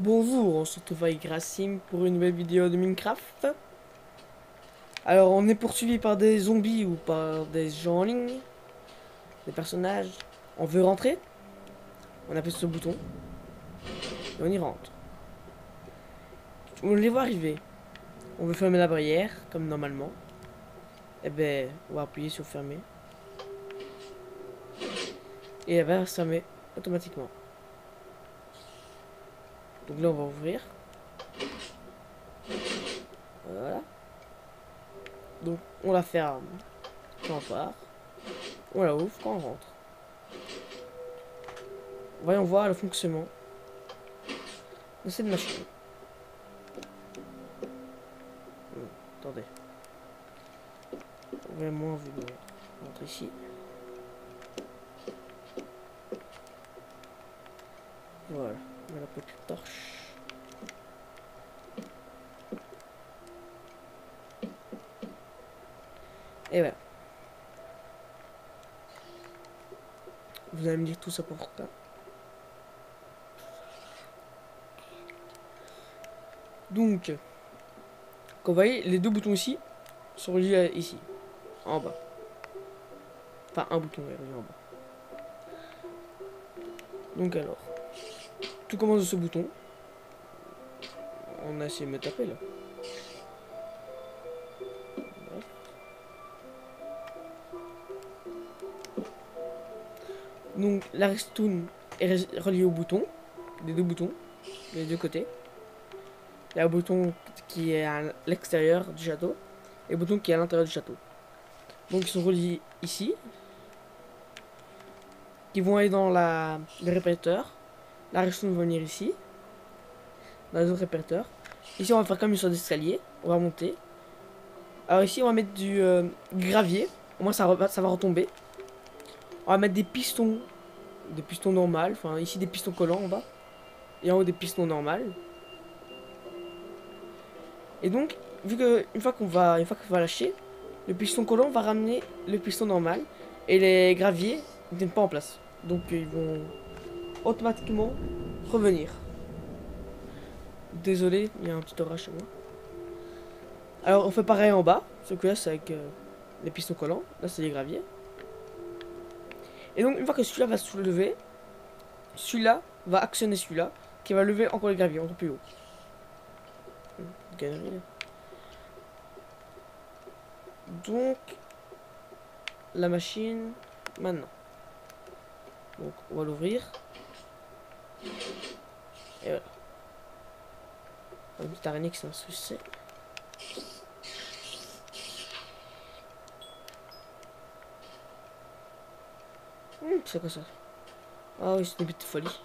Bonjour, on se retrouve avec Grassim pour une nouvelle vidéo de Minecraft. Alors, on est poursuivi par des zombies ou par des gens en ligne, des personnages. On veut rentrer, on appuie sur ce bouton et on y rentre. On les voit arriver. On veut fermer la barrière, comme normalement. Et ben, on va appuyer sur fermer. Et elle va se fermer automatiquement. Donc là, on va ouvrir. Voilà. Donc, on la ferme quand on part. On la ouvre quand on rentre. Voyons voir le fonctionnement de cette machine. Attendez. Vraiment, vu le rentre ici. Voilà, on met la petite torche. Et voilà. Vous allez me dire tout ça pour ça. Donc, comme vous voyez, les deux boutons ici sont reliés ici, en bas. Enfin, un bouton est relié en bas. Donc alors, tout commence de ce bouton. On a essayé de me taper là. Bref. Donc la redstone est reliée au bouton, des deux boutons, des deux côtés. Il y a un bouton qui est à l'extérieur du château et un bouton qui est à l'intérieur du château. Donc ils sont reliés ici, qui vont aller dans le répéteur. La redstone va venir ici, dans les autres répéteurs. Ici on va faire comme une sorte d'escalier, on va monter. Alors ici on va mettre du gravier, au moins ça va retomber. On va mettre des pistons normales, enfin ici des pistons collants en bas. Et en haut des pistons normales. Et donc, vu que une fois qu'on va lâcher, le piston collant va ramener le piston normal. Et les graviers ne tiennent pas en place. Donc ils vont automatiquement revenir. Désolé, il y a un petit orage chez moi. Alors on fait pareil en bas, sauf que là c'est avec les pistons collants. Là c'est les graviers. Et donc une fois que celui-là va se soulever, celui-là va actionner celui-là, qui va lever encore les graviers, encore plus haut. Galerie là. Donc, la machine, maintenant. Donc, on va l'ouvrir. Et voilà. Une petite araignée qui s'est insucée. C'est quoi ça? Ah oui, c'est une petite folie.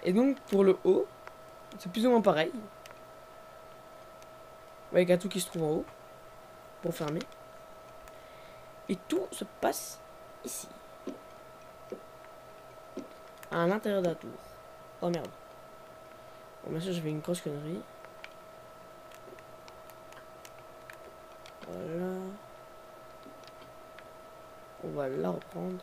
Et donc, pour le haut, c'est plus ou moins pareil. Avec un tout qui se trouve en haut. Pour fermer. Et tout se passe ici. À l'intérieur de la tour. Oh merde. Bon, bien sûr, j'ai fait une grosse connerie. Voilà. On va la reprendre.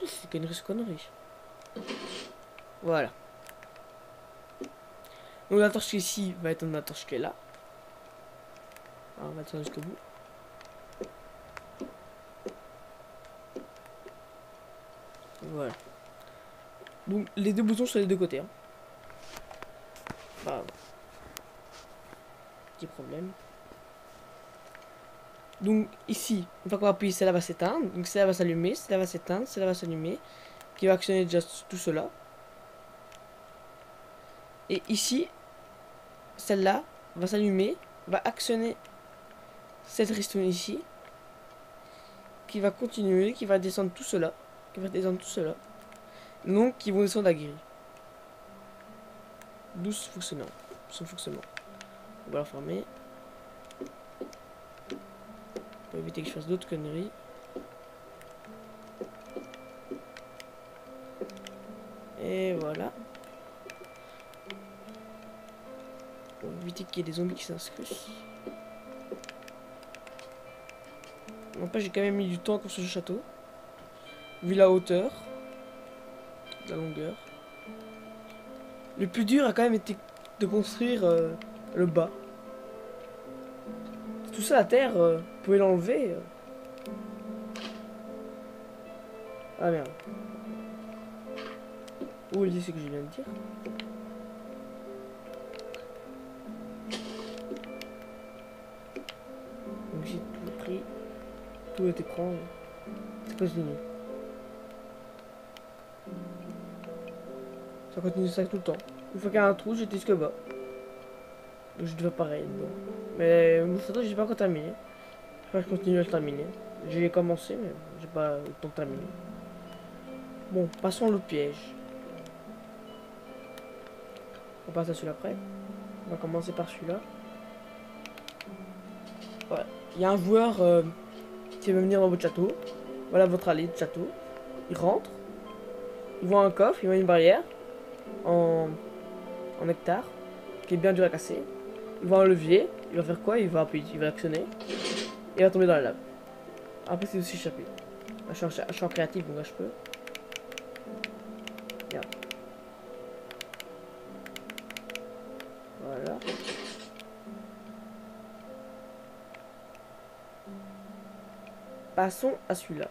C'est qu'une connerie. Voilà. Donc la torche ici va être la torche qui est là. Alors, on va tirer jusqu'au bout. Voilà. Donc les deux boutons sur les deux côtés. Hein. Bah, petit problème. Donc ici, une fois qu'on va appuyer, celle-là va s'éteindre. Donc celle-là va s'allumer, celle-là va s'éteindre, celle-là va s'allumer. Qui va actionner déjà tout cela. Et ici, celle-là va s'allumer, va actionner cette redstone ici. Qui va continuer, qui va descendre tout cela. Qui va descendre tout cela. Donc qui vont descendre la grille. D'où ce fonctionnement. On va la fermer. Pour éviter que je fasse d'autres conneries. Et voilà. éviter qu'il y ait des zombies qui s'inscrivent. N'empêche, j'ai quand même mis du temps à construire le château. Vu la hauteur, la longueur. Le plus dur a quand même été de construire le bas. Tout ça, la terre, vous pouvez l'enlever. Ah merde. Où il dit ce que je viens de dire? Donc j'ai tout pris. Tout est écran. Ça continue. Ça continue ça tout le temps. Une fois qu'il y a un trou, j'étais jusque bas. Donc je dois pareil dedans. Mais mon château, j'ai pas encore terminé. Je vais continuer à le terminer. J'ai commencé, mais j'ai pas eu le temps de terminer. Bon, passons le piège. On passe à celui-là après. On va commencer par celui-là. Voilà. Il y a un joueur qui va venir dans votre château. Voilà votre allée de château. Il rentre. Il voit un coffre, il voit une barrière en hectare qui est bien dur à casser. Il voit un levier. Il va faire quoi? Il va appuyer, il va actionner. Et il va tomber dans la lave. Après, c'est aussi échappé. Je suis en créatif, donc là je peux. Regarde. Voilà. Passons à celui-là.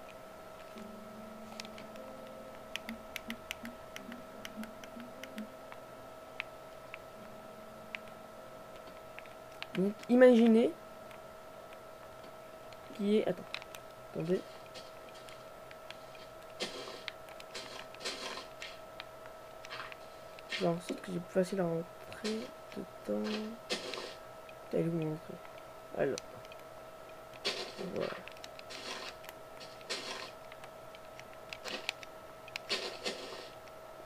Donc, imaginez qui est... Attendez. Je vais en sorte que j'ai plus facile à rentrer dedans. T'as où mon entrée? Alors. Voilà.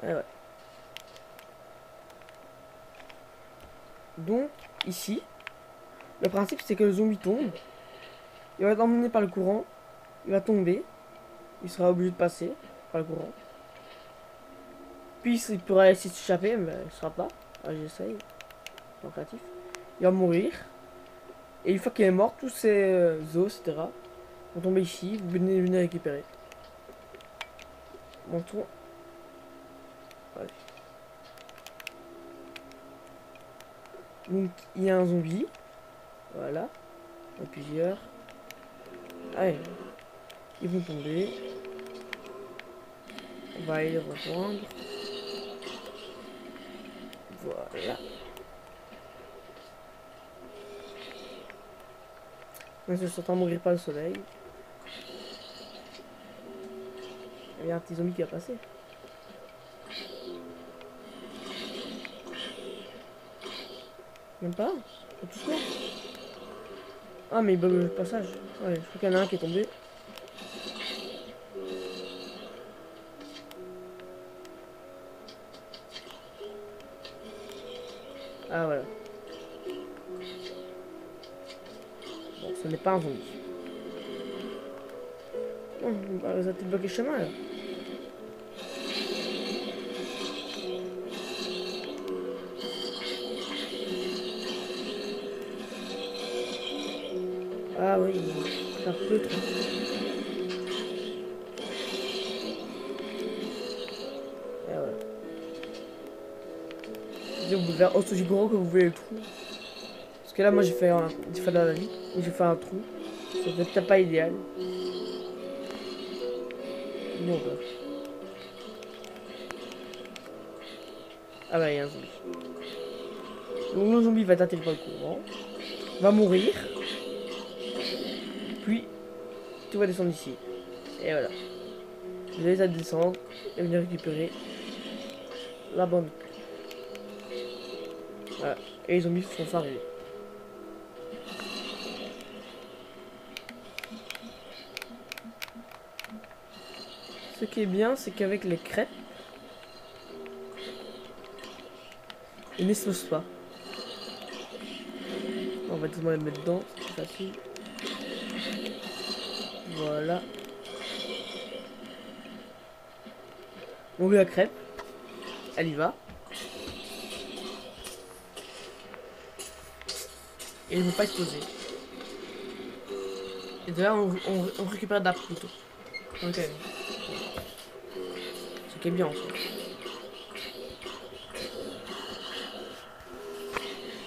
Ah ouais. Donc, ici, le principe c'est que le zombie tombe. Il va être emmené par le courant. Il va tomber. Il sera obligé de passer par le courant. Puis il pourra essayer de s'échapper, mais il ne sera pas. Ah, j'essaye. En créatif. Il va mourir. Et une fois qu'il est mort, tous ces os, etc. vont tomber ici. Vous venez récupérer. Montrons. Allez. Donc il y a un zombie. Voilà. Il y a plusieurs. Allez. Ils vont tomber. On va aller les rejoindre. Voilà. Mais je suis en train de mourir par le soleil. Il y a un petit zombie qui a passé. Même pas? Ils sont tous morts. Ah mais il bug le passage. Ouais, je crois qu'il y en a un qui est tombé. Ah voilà. Bon, ce n'est pas un zombie. Bon, bah, ça a peut-être bloqué le chemin là. Ah oui, c'est un peu trop. Et voilà. Vous pouvez faire aussi gros que vous voulez le trou. Parce que là, moi j'ai fait de la vie. J'ai fait un trou. C'est peut-être pas idéal. Non, bah. Ah bah, il y a un zombie. Donc le zombie va être atterri par le courant. Va mourir. Puis, tout va descendre ici. Et voilà. Vous allez à descendre et venir récupérer la bonne. Voilà. Et les zombies sont arrivés. Ce qui est bien, c'est qu'avec les crêpes, ils n'explosent pas. On va directement les mettre dedans, c'est plus facile. Voilà. Donc la crêpe, elle y va. Et il ne veut pas exploser. Et de là, on récupère d'ap plutôt. Ok. Ce qui est bien en fait.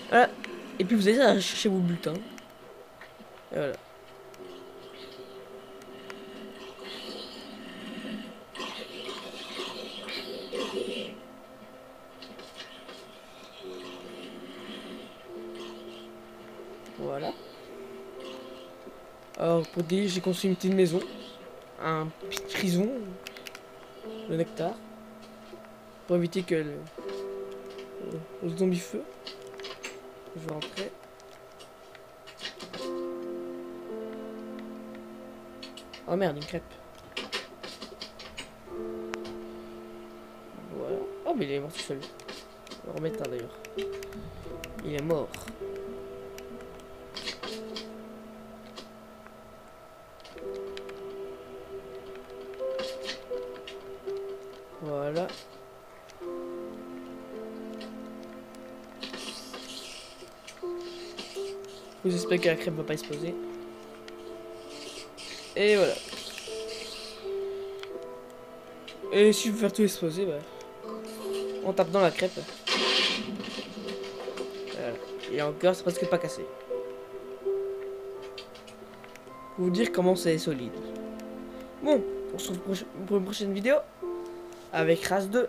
Voilà. Et puis vous allez à chercher vos bulletins. Et voilà. Voilà. Alors pour dire, j'ai construit une petite maison. Un petit prison. Le nectar. Pour éviter que le zombie feu. Je vais rentrer. Oh merde, une crêpe. Voilà. Oh mais il est mort tout seul. On va remettre un d'ailleurs. Il est mort. Voilà. J'espère que la crêpe va pas exploser. Et voilà. Et si je veux faire tout exploser, bah, on tape dans la crêpe. Voilà. Et encore, c'est presque pas cassé. Pour vous dire comment c'est solide. Bon, on se retrouve pour une prochaine vidéo avec Race 2.